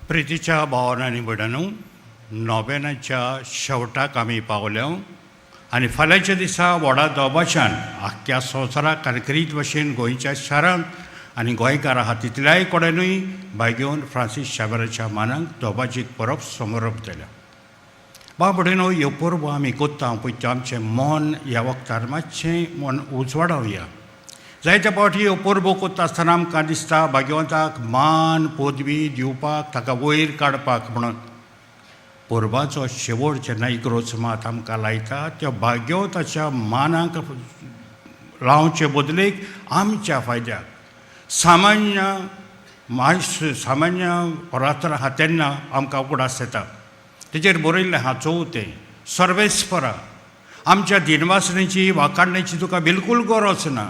प्रितीच्या भावांनो आनी भयणांनो, नोव्हेनाच्या शेवटाक आमी पावल्या आनी फाल्यांच्या दिसा व्हडा दबाच्यान आख्ख्या संवसाराक कार्यकरीत भशेन गोंयच्या शारांत आनी गोंयकार आहा तितल्याय कडेनूय भाग्योन फ्रांसीस शाबराच्या मानाक दोबाजीक परब समारंभ जाल्या. भयणीनो, ह्यो परबो आमी कोत्ता पळय आमचें मन ह्या वक्तार मातशें मन उजवाडावया. जायत्या फावटी ह्यो परबो कोत्ता आसतना आमकां दिसता भाग्यवंताक मान पदवी दिवपाक ताका वयर काडपाक म्हणून. परबाचो शेवट जेन्ना इग्रोज मात आमकां लायता त्या भाग्यवंताच्या मानाक लावचे बदलेक आमच्या फायद्याक सामान्य परात्र आहा तेन्ना आमकां उगडास येता. तेजेर बरयल्लें आहा चवथें सर्वेस्परा. आमच्या दिनवासणेची वाखाणण्याची तुका बिलकूल गरज ना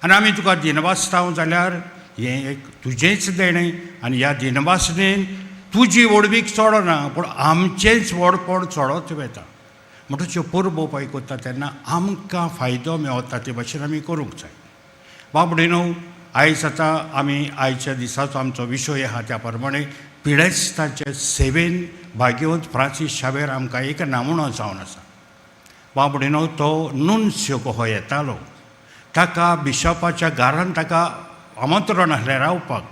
आनी आमी तुका दिनवासताव जाल्यार हें एक तुजेंच देणें आनी ह्या दिनवासणेन तुजी वडवीक चडना पूण आमचेंच व्हडपण चडत वेता. म्हणटच ह्यो परबो पळय करता तेन्ना आमकां फायदो मेळटा ते भाशेन आमी करूंक जाय. भयणीनो, आयज आतां आमी आयच्या दिसाचो आमचो विशय आहा त्या प्रमाणे पिडेस्तांचे सेवेन भाग्यवंत फ्रांसीस शाबेर आमकां एक नामणो जावन आसा. भयणीनो, तो नुन्स्यो कहो येतालो ताका बिशपाच्या घरांत ताका आमंत्रण आहलें रावपाक.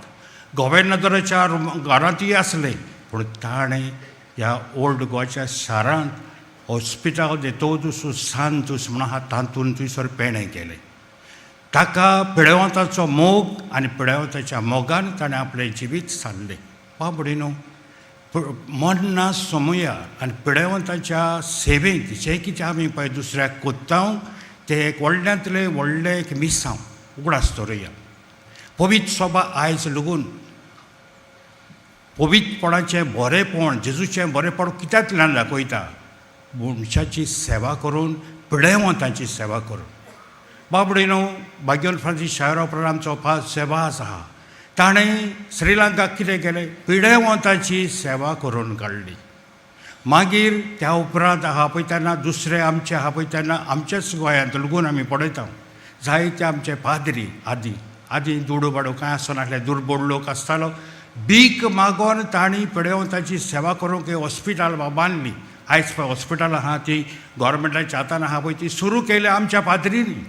गव्हर्नराच्या घरांतूय आसलें पूण ताणें ह्या ओल्ड गोंयच्या शारांत हॉस्पिटल दे तोदूस सांतूस म्हण आहा तातूंत थंयसर पेणें केलें. ताका पिडेवंताचो मोग आनी पिडेवंताच्या मोगान ताणें आपलें जिवीत सारलें. भयणीनो, मरना समयार आनी पिडेवंताच्या सेवेंत जें कितें आमी पळय दुसऱ्याक कोत्ता तें एक व्हडल्यांतलें व्हडलें एक मिसांव उगडास धरुया. पवित्र सभा आयज लागून पवित्रपणाचें बरेंपण जेजूचें बरेंपण कित्यातल्यान दाखयता? मनशाची सेवा करून, पिडेवंतांची सेवा करून. भयणीनो, भाग्यवंत फ्रांसीस शाबरा उपरांत आमचो फास्ट सेवास आहा. ताणें श्रीलंकाक कितें केलें? पिडेवंतांची सेवा करून काडली. मागीर त्या उपरांत आहा पळय तेन्ना दुसरे आमचे आहा पळय तेन्ना आमच्याच गोंयांत लागून आमी पळयता जायते आमचे पाद्री आदी दुडू बाडू कांय आसनासले दुर्बळ लोक आसतालो. भीक मागोन तांणी पिडेवंतांची सेवा करूंक एक हॉस्पिटल बांदली. आयज पळय हॉस्पिटल आहा ती गव्हर्मेंटाच्या हातान आहा पळय ती सुरू केली आमच्या पाद्रींनी.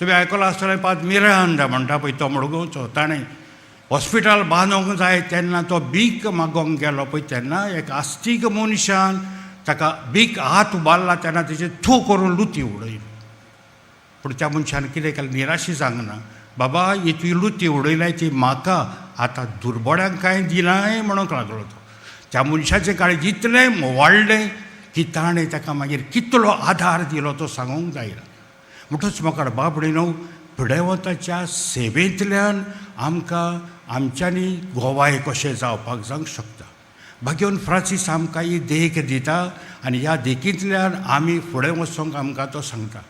तुमी आयकलां आसतलें पाद मिरांदा म्हणटा पळय तो मडगांवचो, ताणें हॉस्पिटल बांदूंक जाय तेन्ना तो भीक मागोंक गेलो पळय तेन्ना एक आस्तीक मनशान ताका भीक हात उबारला तेन्ना तेजे थू करून लुती उडयली. पूण त्या मनशान कितें केलें? निराशी जावंक बाबा ही तुवें लुती उडयल्या ती म्हाका आतां दुर्बळ्यांक कांय दिनाय म्हणूंक लागलो तो. त्या मनशाचें काळीज इतलें वाडलें की ताणें ताका मागीर कितलो आधार दिलो तो सांगूंक जायना. म्हणटच म्हाका भयणीनो, पिडेवंताच्या सेवेंतल्यान आमकां आमच्यांनी गोवाय कशें जावपाक जावंक शकता. भाग्यवंत फ्रांसीस आमकां ही देख दिता आनी ह्या देखींतल्यान आमी फुडें वचूंक आमकां तो सांगता.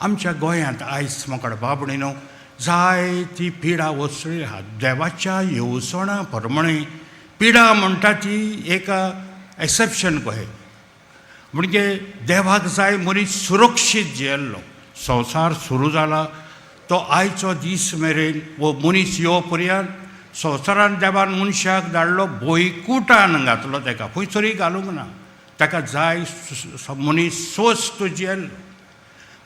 आमच्या गोंयांत आयज म्हाका भयणीनो जायती पिडा वचळी आहा. देवाच्या येवजणा प्रमाणे पिडा म्हणटा ती एक एक्सेप्शन कहें. म्हणजे देवाक जाय मनीस सुरक्षीत जियेल्लो. संवसार सुरू जाला तो आयचो दीस मेरेन वो मनीस येवो पर्यंत संवसारान देवान मनशाक धाडलो भोयकुटान घातलो ताका, खंयसरूय घालूंक ना. ताका जाय मनीस स्वस्थ जियेल्लो.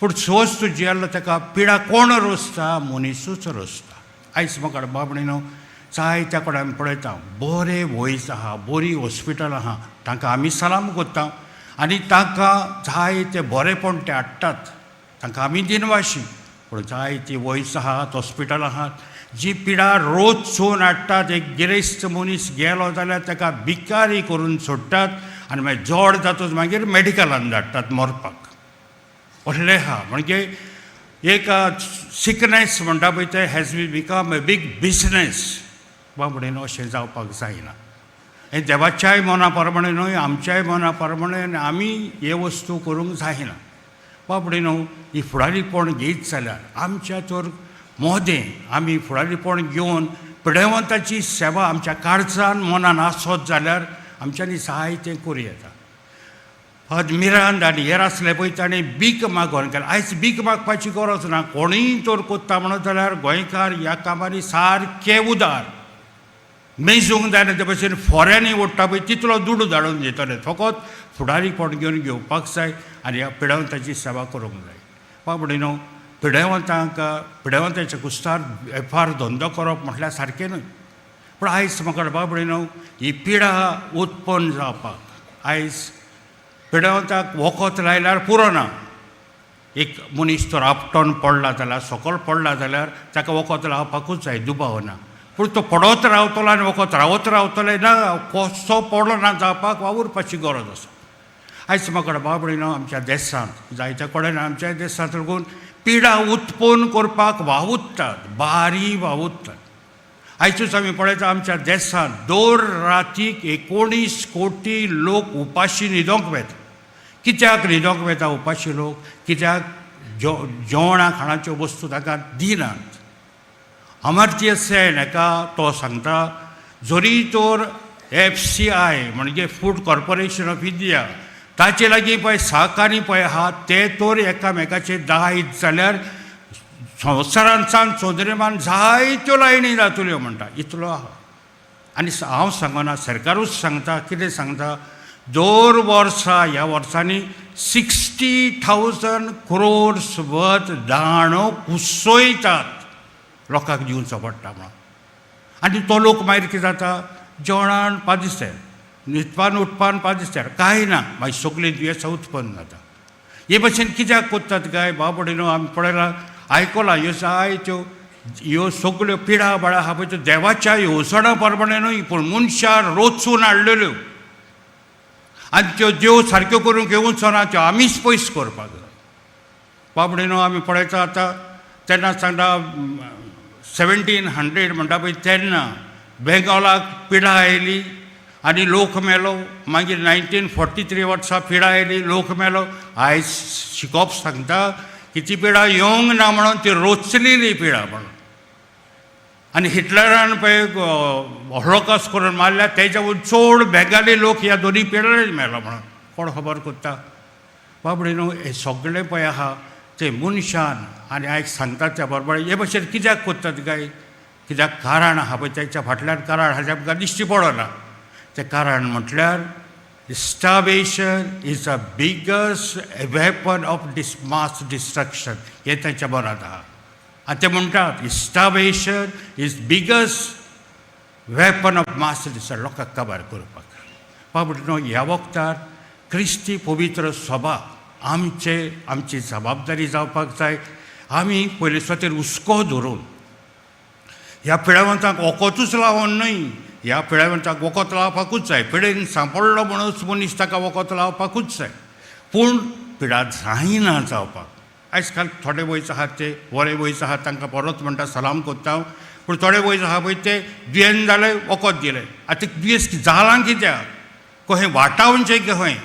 पूण स्वस्थ जियेल्लो ताका पिडा कोण रोसता? मनीसूच रोसता. आयज म्हाका भयणीनो जायत्या कडेन आमी पळयता बरे वैज आहा, बरी हॉस्पिटल आहा, तांकां आमी सलाम करता आनी तांकां जाय ते बरेपण ते हाडटात. तांकां आमी दिनवाशी. पूण जायती वैज आहात, हॉस्पिटल आहात जी पिडा रोज चोवन हाडटात. एक गिरेस्त मनीस गेलो जाल्यार ताका भिकारी करून सोडटात आनी मागीर जड जातूच मागीर मेडिकलान धाडटात मरपाक. व्हडलें आहा. म्हणजे एक सिकनेस म्हणटा पळय ते has become a big business. भयणीनो, अशें जावपाक जायना. हें देवाच्याय मना प्रमाणे न्हय, आमच्याय मना प्रमाणे आमी हे वस्तू करूंक जायना. भयणीनो, ही फुडारीपण घेयत जाल्यार आमच्या तर मोदें आमी फुडारीपण घेवन पिडेवंताची सेवा आमच्या काळजान मनान आसत जाल्यार आमच्यांनी जायतें करूं येता. हद मिरांद आनी हेर आसले पळय ताणें भीक मागोन केलें. आयज भीक मागपाची गरज ना. कोणीय तर कोत्ता म्हणत जाल्यार गोंयकार ह्या कामांनी सारके उदार. मेजूंक जायना ते भशेन फोऱ्यांनी ओडटा पळय तितलो दूड धाडून दितले. फकत फुडारीपण घेवन घेवपाक जाय आनी ह्या पिडावंताची सेवा करूंक जाय. बाबडीनो पिडावंताच्या कुस्तार वेपार धंदो करप म्हटल्यार सारकें न्हय. पूण आयज म्हाका बाबडीनो ही पिडा उत्पन्न जावपाक आयज पिडावंताक वखद लायल्यार पुरो ना. एक मनीस जर आपटोन पडला जाल्यार सकयल पडला जाल्यार ताका वखद लावपाकूच जाय, दुबाव ना. पूण तो पडत रावतलो आनी वखद रावत रावतले ना, कसो पडलो ना जावपाक वावुरपाची गरज आसा. आयज म्हाका बाबडीनो आमच्या देशांत जायते कडेन आमच्या देशांत लागून पिडा उत्पन्न करपाक वावुरतात, बारी वावुरतात. आयजूच आमी पळयता आमच्या देशांत दर रातीक 19 कोटी लोक उपाशी न्हिदोंक वेता. कित्याक न्हिदोंक वेता उपाशी लोक? कित्याक जेवणा खाणाच्यो वस्तू ताका दिनात. अमर्त्य सेन हाका तो सांगता, जरी तर FCI म्हणजे फूड कॉर्पोरेशन ऑफ इंडिया ताचे लागीं पळय सहकारी पळय आहा ते तर एकामेकाचे दायज जाल्यार संवसारांतल्यान चोदरेमान जायत्यो लायनी जातल्यो म्हणटा, इतलो आहा. आनी हांव सांगना, सरकारूच सांगता. कितें सांगता? दर वर्सा ह्या वर्सांनी 60,000 crores वर्थ दाणो कुसयतात लोकांक दिवचो पडटा म्हणून. आनी तो लोक मागीर कितें जाता? जेवणान पादिस्तार, न्हिदपान उठपान पादिस्तार, कांय ना, मागीर सगळीं दुयेंसां उत्पन्न जाता. हे भशेन कित्याक कोत्तात काय बाबडीनो? आमी पळयलां, आयकलां ह्यो जायत्यो ह्यो सगळ्यो पिडा बळा आहा पळय त्यो देवाच्या येवजणा प्रमाणे न्हय, पूण मनशान रोचून हाडलेल्यो. आनी त्यो देव सारक्यो करूंक येवचो ना, त्यो आमीच पयस करपाक जाय. बाबडीनो आमी पळयता आतां तेन्ना सांगता 1700 म्हणटा पळय तेन्ना बेंगॉलाक पिडा आयली आनी लोक मेलो. मागीर 1943 वर्सा पिडा आयली, लोक मेलो. आयज शिकप सांगता की ती पिडा येवंक ना म्हणून ती रोचलेली पिडा म्हणून. आनी हिटलरान पळय हॉलोकॉस्ट करून मारल्या तेज्यावून चड बेंगाली लोक ह्या दोनी पिडांनी मेलो म्हणून कोण खबर करता? बाबडीनो हे सगळें पळय आहा ते मनशान. आनी आयज सांगता त्या बरोबर हे भशेन कित्याक कोत्तात काय? कित्याक कारण आहा पळय तेच्या फाटल्यान कारण हाजें आमकां दिश्टी पडना. तें कारण म्हटल्यार starvation is the biggest weapon of mass destruction. हें तेच्या मनांत आहा. आनी ते म्हणटात starvation is biggest weapon of mass destruction, लोकांक काबार करपाक. बाबडीनो ह्या वक्तार क्रिस्ती पवित्र सभा आमची जबाबदारी जावपाक जाय. आमी पयले स्वतेर हुस्को धरून ह्या पिडावंतांक वखदूच लावन न्हय, ह्या पिडावंतांक वखद लावपाकूच जाय. पिडेन सांपडलो म्हणूच मनीस ताका वखद लावपाकूच जाय. पूण पिडा जायना जावपाक. आयज काल थोडे वयस आहात ते बरे वयस आहात तांकां परत म्हणटा सलाम कोत्ता. पूण थोडे वयस आहा पळय ते दुयेंत जाले वखद दिलें. आतां दुयेंस जालां कित्याक? खंय वाटावचें खंय?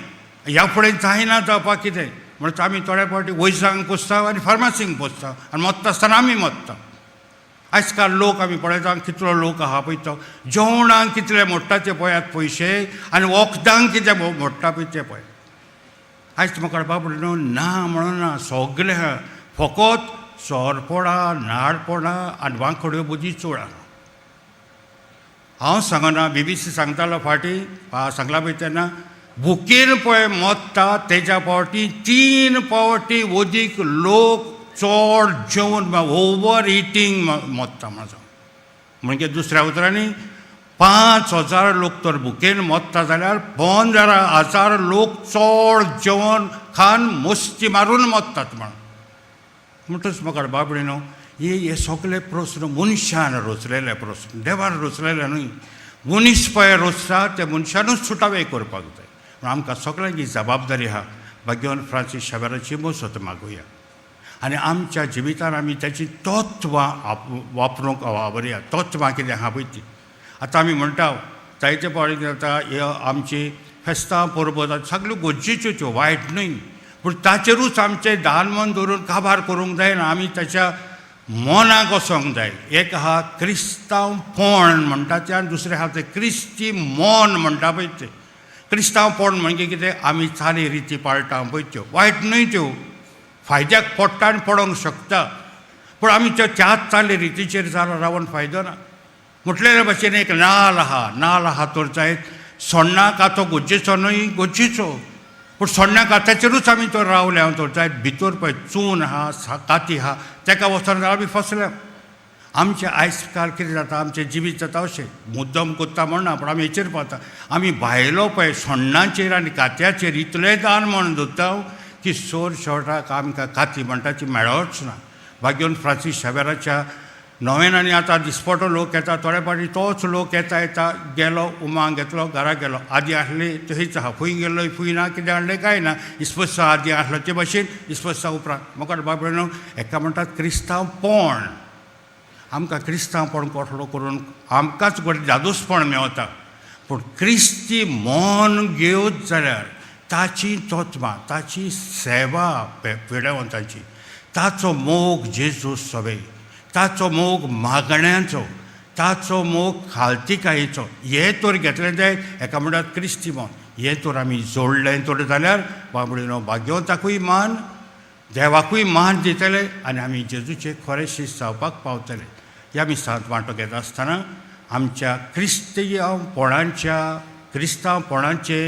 ह्या फुडें जायना जावपाक कितें? म्हणून आमी थोड्या फावटी वैजांक पोसता आनी फार्मासींक पोसता आनी मत्ता आसतना आमी मत्ता. आयज काल लोक आमी पळयता कितलो लोक आहा पळय तो जेवणाक कितले मोडटा ते पळयात पयशे आनी वखदांक कितें मोडटा पळय ते पळय. आयज म्हाका बाबडीनो ना म्हणून ना, सगळें आहा. फकत सोरपणां, नाडपणां आनी वांकड्यो बुदी चड आहा. हांव सांगना, BBC सांगतालो फाटीं सांगला पळय तेन्ना भुकेन पळय मत्ता तेज्या फावटी 3 फावटी अदीक लोक चड जेवण ओवर इटींग मत्ता म्हाजो. म्हणजे दुसऱ्या उतरांनी 5,000 लोक तर भुकेन मत्ता जाल्यार 15,000 लोक चड जेवण खावन मस्ती मारून मत्तात म्हणून. म्हणटच म्हाका बाबडीनो हे सगळे प्रस्न मनशान रचलेले प्रस्न, देवान रचलेले न्हय. मनीस पळय रचता ते मनशानूच सुटावे करपाक जाय. आमकां सगळ्यांची जबाबदारी आहा. भाग्यवान फ्रांसीस शावेराची मजत मागुया आनी आमच्या जिवितान आमी त्याची तत्वां वापरूंक वावरया. तत्वां कितें आहा पळय ती. आतां आमी म्हणटा जायते फावटी जाता आमची फेस्तां परबो सगळ्यो गरजेच्यो त्यो, वायट न्हय. पूण ताचेरूच आमचें धान मन धरून काबार करूंक जायना. आमी ताच्या मनाक वचोंक जाय. एक आहा क्रिस्तांवपण म्हणटा तें आनी दुसरें आहा तें क्रिस्ती मन म्हणटा पळय तें. क्रिस्तांवपण म्हणजे कितें? आमी चाली रिती पाळटा पळय त्यो, वायट न्हय त्यो, फायद्याक पडटा आनी पडोंक शकता. पूण आमी त्याच चाली रितीचेर रावन फायदो ना. म्हटलेल्या भाशेन एक नाल आहा तर जायत सोण्णां कातो गोज्जेचो न्हय गोज्जेचो, पूण सोण्णां कात्याचेरूच आमी तर रावले हांव तर जायत भितर पळय चून आहा काती आहा तेका वचोन आमी फसल्या. आमचें आयज काल कितें जाता, आमचें जिवीत जाता अशें मुद्दम कोत्ता म्हणना, पूण आमी हेचेर पावता. आमी भायलो पळय सोण्णांचेर आनी कात्याचेर इतलें दान म्हणून दवरता की सोर शेवटाक आमकां काती म्हणटाची मेळच ना. भाग्यवन फ्रांसीस शावेराच्या नोवेनांनी आतां दिसपटो लोक येता, थोडे फावटी तोच लोक येता गेलो उमांग घेतलो घरा गेलो. आदी आसले थंयच आहा, खूंय गेलो खूंय ना, कितें हाडलें काय ना, इस्पसा आदी आसलो ते भाशेन इस्पसा उपरांत म्हाका बाबडे हेका म्हणटात क्रिस्तांवपण. आमकां क्रिस्तांवपण कसलो करून आमकांच बरें जादूसपण मेवता, पूण क्रिस्ती मोन घेवच जाल्यार ताची तत्वां, ताची सेवा पिडेवंतांची, ताचो मोग जेजू सवे, ताचो मोग मागण्यांचो, ताचो मोग खालतिकायेचो, हे तर घेतलें जाय. हेका म्हणटात क्रिस्ती मोन. हें तर आमी जोडलें तर जाल्यार बाबडीनो भाग्यवंताकूय मान, देवाकूय मान दितले आनी आमी जेजूचे खरें शिश्य जावपाक पावतले. ह्या मिसांत वांटो घेत आसतना आमच्या क्रिस्तांवपणाचे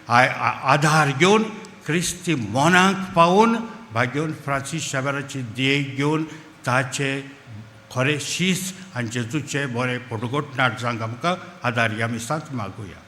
आधार घेवन क्रिस्ती मोनाक पावून भाग्यवन फ्रांसीस शावेराची देख घेवन ताचे खरें शीस आनी जेजूचे बरें पडघोट नाट जावंक आमकां आदार ह्या मिसांत मागुया.